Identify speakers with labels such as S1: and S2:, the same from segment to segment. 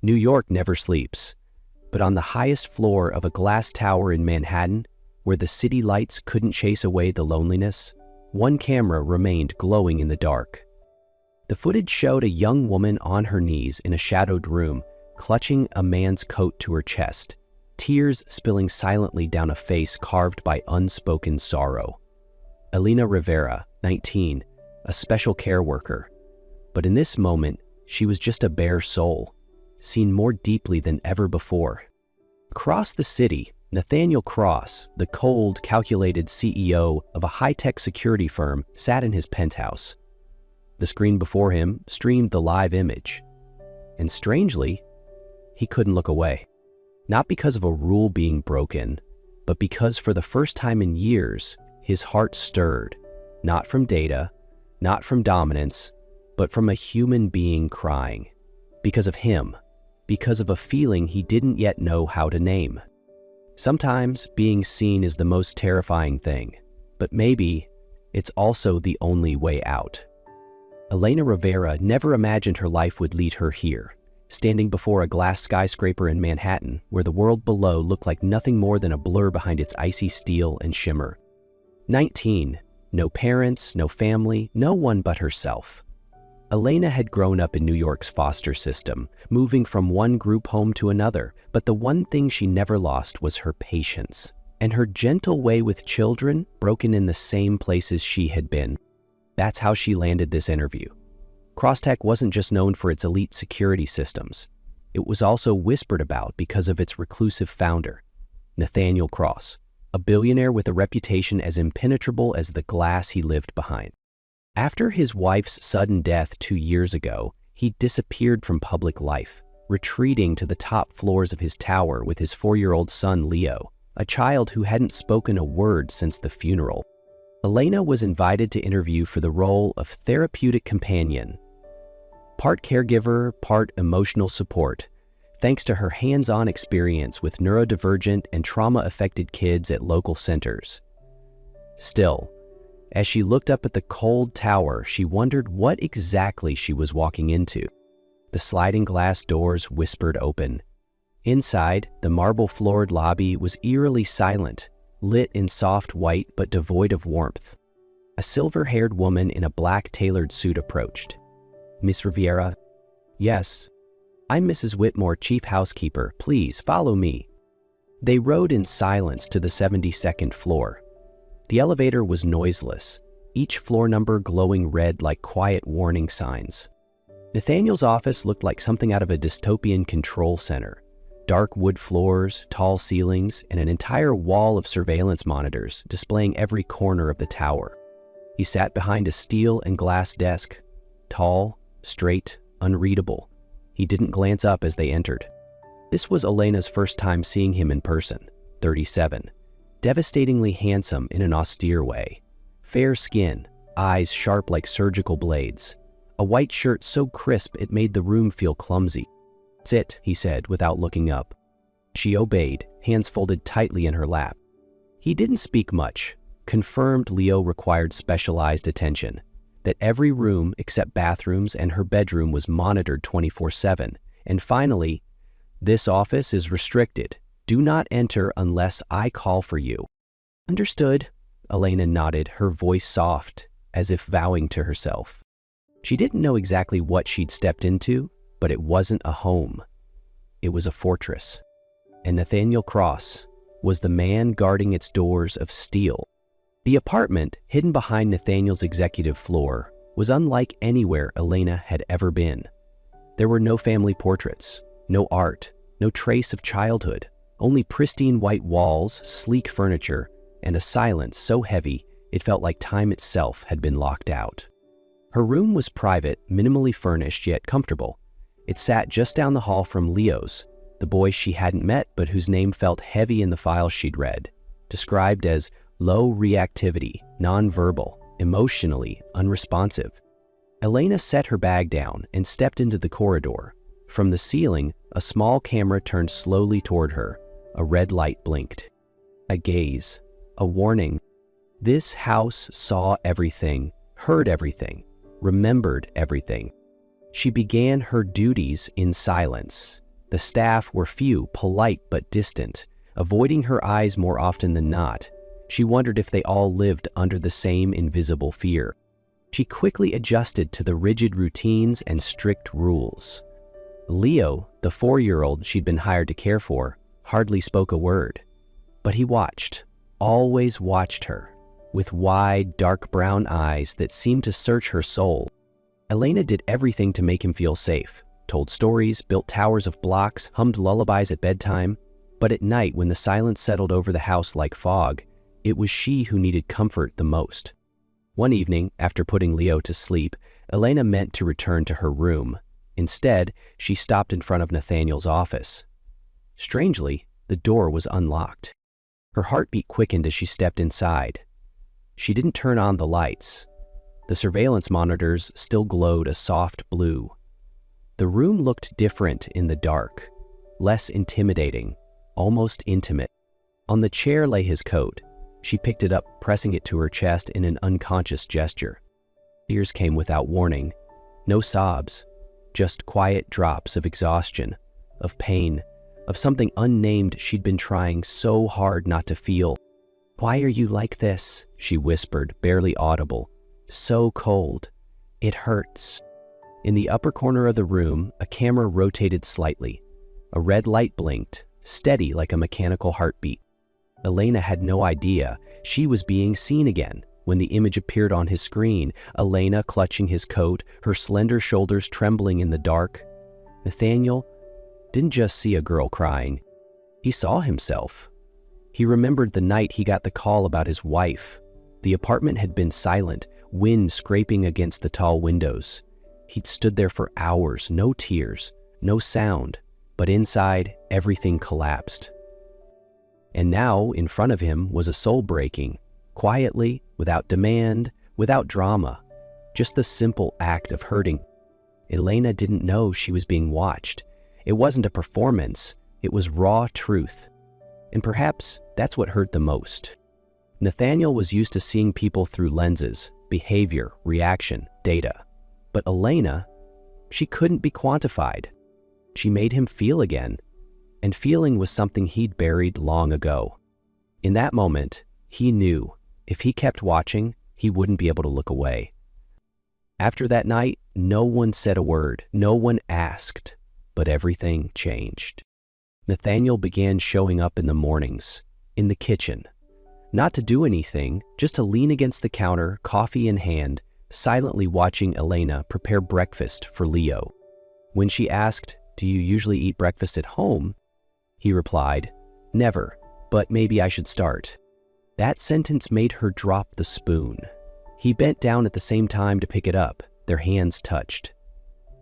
S1: New York never sleeps. But on the highest floor of a glass tower in Manhattan, where the city lights couldn't chase away the loneliness, one camera remained glowing in the dark. The footage showed a young woman on her knees in a shadowed room, clutching a man's coat to her chest, tears spilling silently down a face carved by unspoken sorrow. Elena Rivera, 19, a special care worker. But in this moment, she was just a bare soul, seen more deeply than ever before. Across the city, Nathaniel Cross, the cold, calculated CEO of a high-tech security firm, sat in his penthouse. The screen before him streamed the live image. And strangely, he couldn't look away. Not because of a rule being broken, but because for the first time in years, his heart stirred, not from data, not from dominance, but from a human being crying. Because of him, because of a feeling he didn't yet know how to name. Sometimes being seen is the most terrifying thing, but maybe it's also the only way out. Elena Rivera never imagined her life would lead her here, standing before a glass skyscraper in Manhattan where the world below looked like nothing more than a blur behind its icy steel and shimmer. 19, no parents, no family, no one but herself. Elena had grown up in New York's foster system, moving from one group home to another, but the one thing she never lost was her patience, and her gentle way with children broken in the same places she had been. That's how she landed this interview. Crosstech wasn't just known for its elite security systems. It was also whispered about because of its reclusive founder, Nathaniel Cross, a billionaire with a reputation as impenetrable as the glass he lived behind. After his wife's sudden death 2 years ago, he disappeared from public life, retreating to the top floors of his tower with his 4-year-old son Leo, a child who hadn't spoken a word since the funeral. Elena was invited to interview for the role of therapeutic companion, part caregiver, part emotional support, thanks to her hands-on experience with neurodivergent and trauma-affected kids at local centers. Still, as she looked up at the cold tower, she wondered what exactly she was walking into. The sliding glass doors whispered open. Inside, the marble-floored lobby was eerily silent, lit in soft white but devoid of warmth. A silver-haired woman in a black tailored suit approached. "Miss Riviera?" "Yes." "I'm Mrs. Whitmore, chief housekeeper. Please follow me." They rode in silence to the 72nd floor. The elevator was noiseless, each floor number glowing red like quiet warning signs. Nathaniel's office looked like something out of a dystopian control center. Dark wood floors, tall ceilings, and an entire wall of surveillance monitors displaying every corner of the tower. He sat behind a steel and glass desk, tall, straight, unreadable. He didn't glance up as they entered. This was Elena's first time seeing him in person, 37. Devastatingly handsome in an austere way. Fair skin, eyes sharp like surgical blades. A white shirt so crisp it made the room feel clumsy. "Sit," he said without looking up. She obeyed, hands folded tightly in her lap. He didn't speak much, confirmed Leo required specialized attention, that every room except bathrooms and her bedroom was monitored 24/7, and finally, "This office is restricted. Do not enter unless I call for you." "Understood," Elena nodded, her voice soft, as if vowing to herself. She didn't know exactly what she'd stepped into, but it wasn't a home. It was a fortress. And Nathaniel Cross was the man guarding its doors of steel. The apartment, hidden behind Nathaniel's executive floor, was unlike anywhere Elena had ever been. There were no family portraits, no art, no trace of childhood. Only pristine white walls, sleek furniture, and a silence so heavy it felt like time itself had been locked out. Her room was private, minimally furnished yet comfortable. It sat just down the hall from Leo's, the boy she hadn't met but whose name felt heavy in the files she'd read, described as low reactivity, nonverbal, emotionally unresponsive. Elena set her bag down and stepped into the corridor. From the ceiling, a small camera turned slowly toward her. A red light blinked. A gaze, a warning. This house saw everything, heard everything, remembered everything. She began her duties in silence, The staff were few, polite but distant, avoiding her eyes more often than not. She wondered if they all lived under the same invisible fear. She quickly adjusted to the rigid routines and strict rules. Leo, the 4-year-old she'd been hired to care for, hardly spoke a word. But he watched, always watched her, with wide, dark brown eyes that seemed to search her soul. Elena did everything to make him feel safe, told stories, built towers of blocks, hummed lullabies at bedtime. But at night, when the silence settled over the house like fog, it was she who needed comfort the most. One evening, after putting Leo to sleep, Elena meant to return to her room. Instead, she stopped in front of Nathaniel's office. Strangely, the door was unlocked. Her heartbeat quickened as she stepped inside. She didn't turn on the lights. The surveillance monitors still glowed a soft blue. The room looked different in the dark, less intimidating, almost intimate. On the chair lay his coat. She picked it up, pressing it to her chest in an unconscious gesture. Tears came without warning. No sobs, just quiet drops of exhaustion, of pain, of something unnamed she'd been trying so hard not to feel. "Why are you like this?" she whispered, barely audible. "So cold. It hurts." In the upper corner of the room, a camera rotated slightly. A red light blinked, steady like a mechanical heartbeat. Elena had no idea she was being seen again when the image appeared on his screen. Elena clutching his coat, her slender shoulders trembling in the dark. Nathaniel didn't just see a girl crying. He saw himself. He remembered the night he got the call about his wife. The apartment had been silent, wind scraping against the tall windows. He'd stood there for hours, no tears, no sound, but inside, everything collapsed. And now, in front of him, was a soul-breaking, quietly, without demand, without drama, just the simple act of hurting. Elena didn't know she was being watched. It wasn't a performance, it was raw truth. And perhaps that's what hurt the most. Nathaniel was used to seeing people through lenses, behavior, reaction, data. But Elena, she couldn't be quantified. She made him feel again. And feeling was something he'd buried long ago. In that moment, he knew if he kept watching, he wouldn't be able to look away. After that night, no one said a word, no one asked, but everything changed. Nathaniel began showing up in the mornings, in the kitchen. Not to do anything, just to lean against the counter, coffee in hand, silently watching Elena prepare breakfast for Leo. When she asked, "Do you usually eat breakfast at home?" he replied, "Never, but maybe I should start." That sentence made her drop the spoon. He bent down at the same time to pick it up. Their hands touched.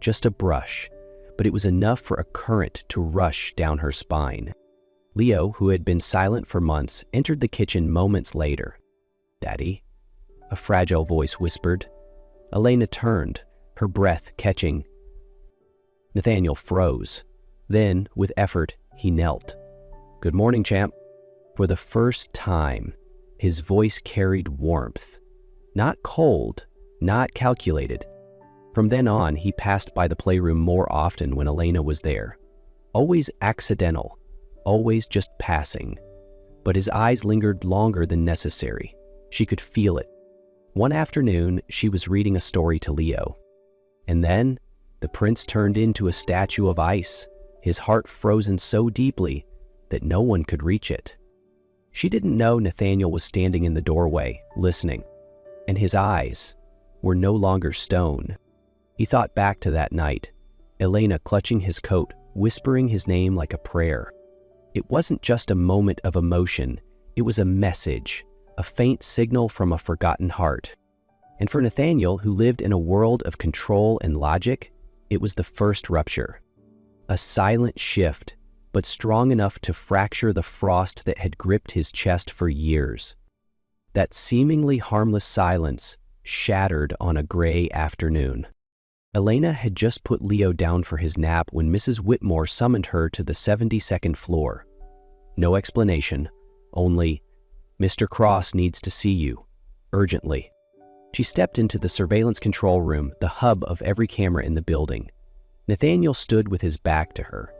S1: Just a brush, but it was enough for a current to rush down her spine. Leo, who had been silent for months, entered the kitchen moments later. "Daddy," a fragile voice whispered. Elena turned, her breath catching. Nathaniel froze. Then, with effort, he knelt. "Good morning, champ." For the first time, his voice carried warmth. Not cold, not calculated. From then on, he passed by the playroom more often when Elena was there. Always accidental, always just passing. But his eyes lingered longer than necessary. She could feel it. One afternoon, she was reading a story to Leo. And then, the prince turned into a statue of ice, his heart frozen so deeply that no one could reach it. She didn't know Nathaniel was standing in the doorway, listening, and his eyes were no longer stone. He thought back to that night, Elena clutching his coat, whispering his name like a prayer. It wasn't just a moment of emotion, it was a message, a faint signal from a forgotten heart. And for Nathaniel, who lived in a world of control and logic, it was the first rupture. A silent shift, but strong enough to fracture the frost that had gripped his chest for years. That seemingly harmless silence shattered on a gray afternoon. Elena had just put Leo down for his nap when Mrs. Whitmore summoned her to the 72nd floor. No explanation, only, "Mr. Cross needs to see you, urgently." She stepped into the surveillance control room, the hub of every camera in the building. Nathaniel stood with his back to her.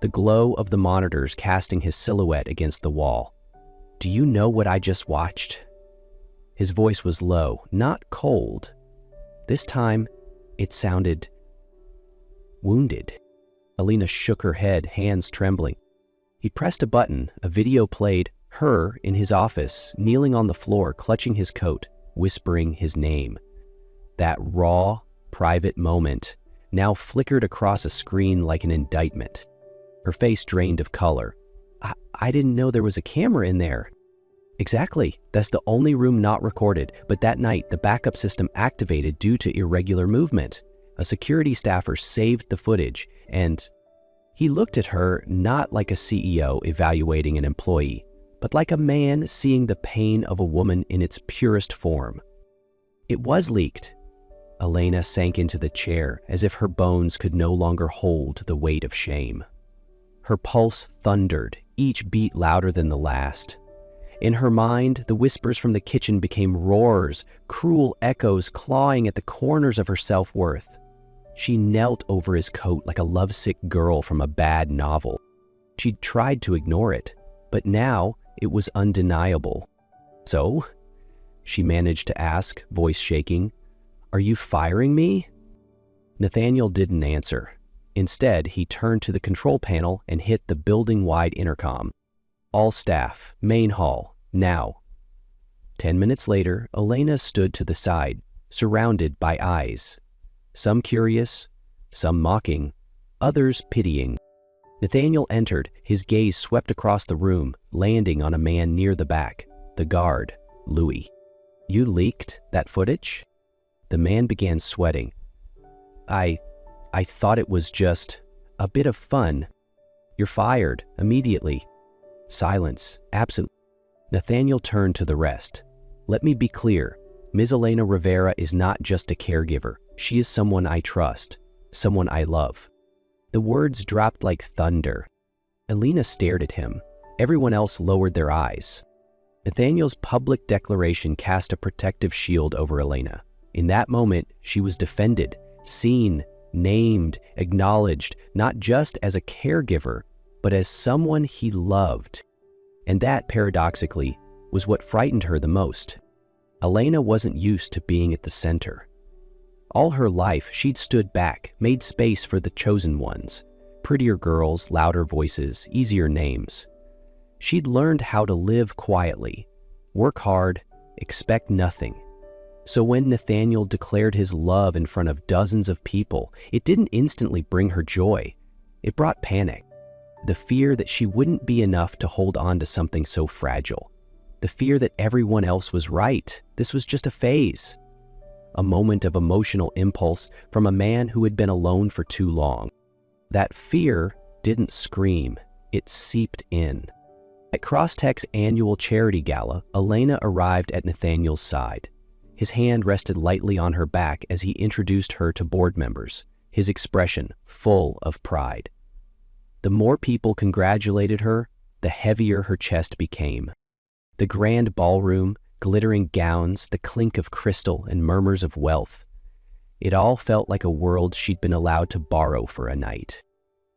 S1: the glow of the monitors casting his silhouette against the wall. "Do you know what I just watched?" His voice was low, not cold. This time, it sounded wounded. Alina shook her head, hands trembling. He pressed a button. A video played, her in his office, kneeling on the floor, clutching his coat, whispering his name. That raw, private moment now flickered across a screen like an indictment. Her face drained of color. I didn't know there was a camera in there." "Exactly. That's the only room not recorded, but that night the backup system activated due to irregular movement. A security staffer saved the footage, and..." He looked at her not like a CEO evaluating an employee, but like a man seeing the pain of a woman in its purest form. "It was leaked." Elena sank into the chair as if her bones could no longer hold the weight of shame. Her pulse thundered, each beat louder than the last. In her mind, the whispers from the kitchen became roars, cruel echoes clawing at the corners of her self-worth. She knelt over his coat like a lovesick girl from a bad novel. She'd tried to ignore it, but now it was undeniable. "So?" she managed to ask, voice shaking. "Are you firing me?" Nathaniel didn't answer. Instead, he turned to the control panel and hit the building-wide intercom. "All staff, main hall, now." 10 minutes later, Elena stood to the side, surrounded by eyes. Some curious, some mocking, others pitying. Nathaniel entered, his gaze swept across the room, landing on a man near the back, the guard, Louis. "You leaked that footage?" The man began sweating. I thought it was just a bit of fun." "You're fired, immediately." Silence, absent. Nathaniel turned to the rest. "Let me be clear. Ms. Elena Rivera is not just a caregiver. She is someone I trust, someone I love." The words dropped like thunder. Elena stared at him. Everyone else lowered their eyes. Nathaniel's public declaration cast a protective shield over Elena. In that moment, she was defended, seen, named, acknowledged, not just as a caregiver, but as someone he loved. And that, paradoxically, was what frightened her the most. Elena wasn't used to being at the center. All her life, she'd stood back, made space for the chosen ones. Prettier girls, louder voices, easier names. She'd learned how to live quietly, work hard, expect nothing. So when Nathaniel declared his love in front of dozens of people, it didn't instantly bring her joy. It brought panic. The fear that she wouldn't be enough to hold on to something so fragile. The fear that everyone else was right. This was just a phase. A moment of emotional impulse from a man who had been alone for too long. That fear didn't scream. It seeped in. At Crosstech's annual charity gala, Elena arrived at Nathaniel's side. His hand rested lightly on her back as he introduced her to board members, his expression full of pride. The more people congratulated her, the heavier her chest became. The grand ballroom, glittering gowns, the clink of crystal and murmurs of wealth. It all felt like a world she'd been allowed to borrow for a night.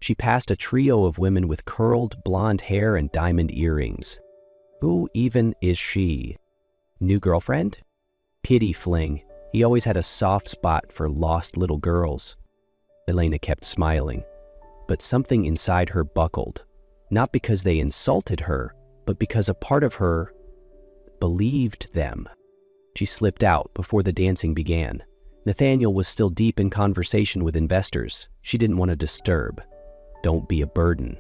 S1: She passed a trio of women with curled blonde hair and diamond earrings. Who even is she? New girlfriend? Pity fling. He always had a soft spot for lost little girls. Elena kept smiling, but something inside her buckled. Not because they insulted her, but because a part of her believed them. She slipped out before the dancing began. Nathaniel was still deep in conversation with investors. She didn't want to disturb. Don't be a burden.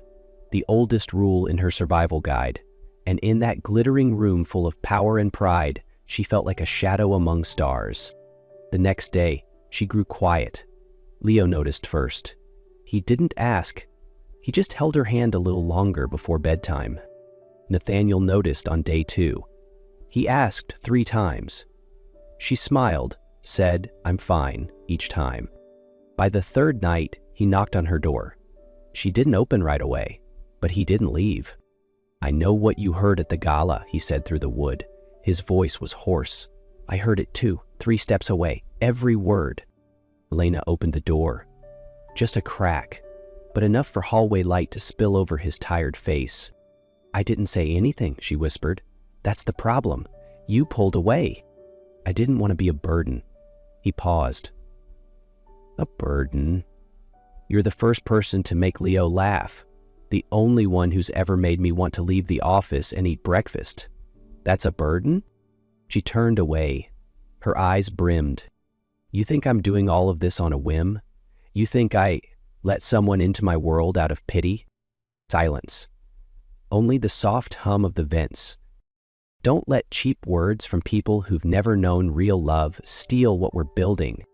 S1: The oldest rule in her survival guide. And in that glittering room full of power and pride, she felt like a shadow among stars. The next day, she grew quiet. Leo noticed first. He didn't ask. He just held her hand a little longer before bedtime. Nathaniel noticed on day 2. He asked 3 times. She smiled, said, "I'm fine," each time. By the 3rd night, he knocked on her door. She didn't open right away, but he didn't leave. "I know what you heard at the gala," he said through the wood. His voice was hoarse. "I heard it too, 3 steps away, every word." Elena opened the door. Just a crack. but enough for hallway light to spill over his tired face. "I didn't say anything," she whispered. "That's the problem. You pulled away." "I didn't want to be a burden." He paused. "A burden? You're the first person to make Leo laugh. The only one who's ever made me want to leave the office and eat breakfast. That's a burden?" She turned away. Her eyes brimmed. "You think I'm doing all of this on a whim? You think I let someone into my world out of pity?" Silence. Only the soft hum of the vents. Don't let cheap words from people who've never known real love steal what we're building.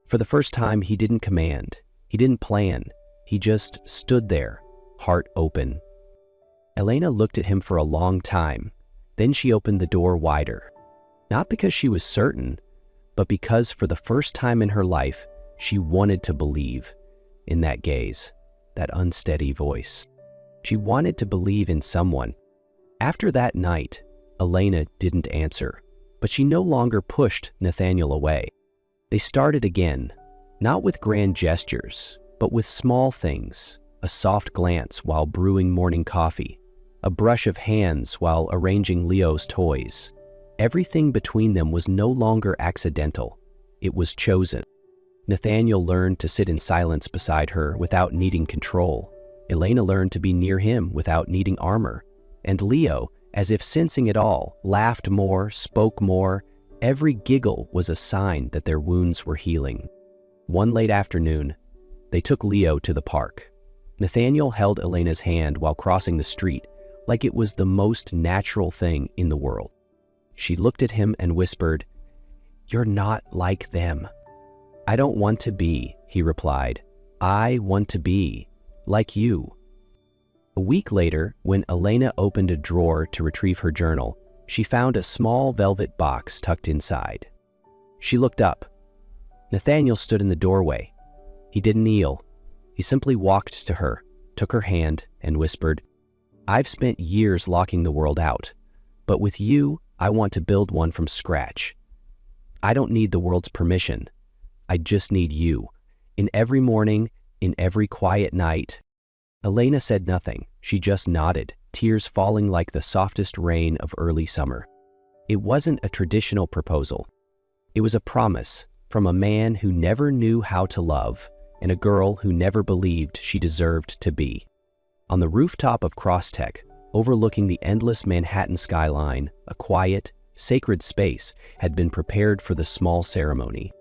S1: For the first time, he didn't command. He didn't plan. He just stood there, heart open. Elena looked at him for a long time. Then she opened the door wider. Not because she was certain, but because for the first time in her life, she wanted to believe in that gaze, that unsteady voice. She wanted to believe in someone. After that night, Elena didn't answer, but she no longer pushed Nathaniel away. They started again, not with grand gestures, but with small things, a soft glance while brewing morning coffee, a brush of hands while arranging Leo's toys. Everything between them was no longer accidental. It was chosen. Nathaniel learned to sit in silence beside her without needing control. Elena learned to be near him without needing armor. And Leo, as if sensing it all, laughed more, spoke more. Every giggle was a sign that their wounds were healing. One late afternoon, they took Leo to the park. Nathaniel held Elena's hand while crossing the street, like it was the most natural thing in the world. She looked at him and whispered, "You're not like them." "I don't want to be," he replied. "I want to be like you." A week later, when Elena opened a drawer to retrieve her journal, she found a small velvet box tucked inside. She looked up. Nathaniel stood in the doorway. He didn't kneel. He simply walked to her, took her hand, and whispered, "I've spent years locking the world out, but with you, I want to build one from scratch. I don't need the world's permission. I just need you. In every morning, in every quiet night." Elena said nothing. She just nodded, tears falling like the softest rain of early summer. It wasn't a traditional proposal. It was a promise from a man who never knew how to love and a girl who never believed she deserved to be. On the rooftop of Crosstech, overlooking the endless Manhattan skyline, a quiet, sacred space had been prepared for the small ceremony.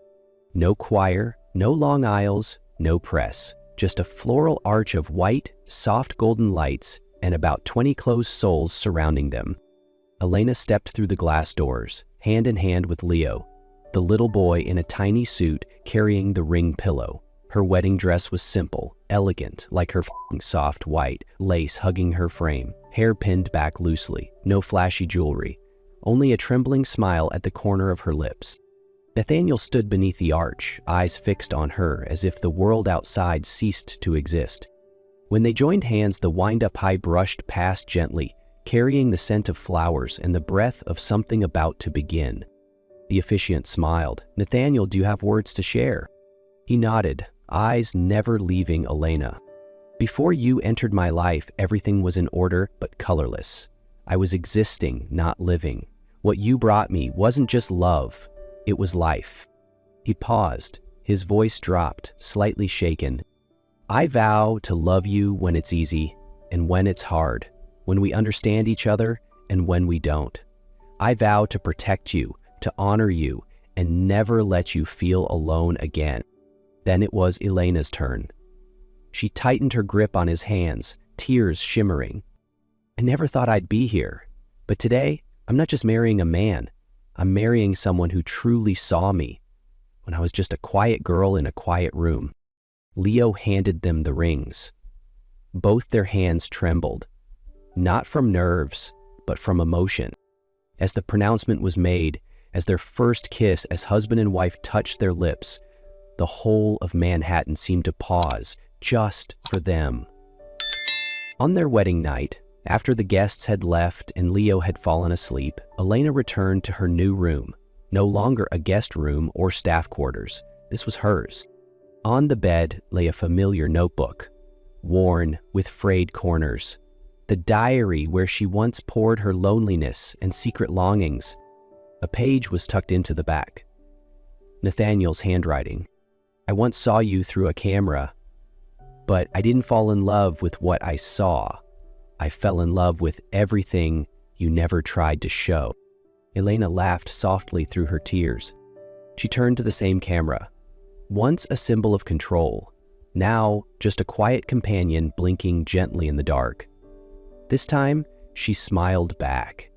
S1: No choir, no long aisles, no press, just a floral arch of white, soft golden lights and about 20 closed souls surrounding them. Elena stepped through the glass doors, hand in hand with Leo, the little boy in a tiny suit carrying the ring pillow. Her wedding dress was simple, elegant, like her soft white lace hugging her frame, hair pinned back loosely, no flashy jewelry, only a trembling smile at the corner of her lips. Nathaniel stood beneath the arch, eyes fixed on her as if the world outside ceased to exist. When they joined hands, the wind-up high brushed past gently, carrying the scent of flowers and the breath of something about to begin. The officiant smiled. "Nathaniel, do you have words to share?" He nodded, eyes never leaving Elena. "Before you entered my life, everything was in order but colorless. I was existing, not living. What you brought me wasn't just love. It was life." He paused. His voice dropped, slightly shaken. "I vow to love you when it's easy and when it's hard, when we understand each other and when we don't. I vow to protect you, to honor you, and never let you feel alone again." Then it was Elena's turn. She tightened her grip on his hands, tears shimmering. "I never thought I'd be here, but today I'm not just marrying a man. I'm marrying someone who truly saw me when I was just a quiet girl in a quiet room." Leo handed them the rings. Both their hands trembled, not from nerves, but from emotion. As the pronouncement was made, as their first kiss as husband and wife touched their lips, the whole of Manhattan seemed to pause just for them. On their wedding night, after the guests had left and Leo had fallen asleep, Elena returned to her new room, no longer a guest room or staff quarters. This was hers. On the bed lay a familiar notebook, worn with frayed corners. The diary where she once poured her loneliness and secret longings. A page was tucked into the back. Nathaniel's handwriting. I once saw you through a camera, but I didn't fall in love with what I saw. I fell in love with everything you never tried to show. Elena laughed softly through her tears. She turned to the same camera. Once a symbol of control, now just a quiet companion blinking gently in the dark. This time, she smiled back.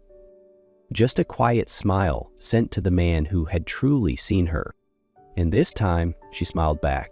S1: Just a quiet smile sent to the man who had truly seen her. And this time, she smiled back.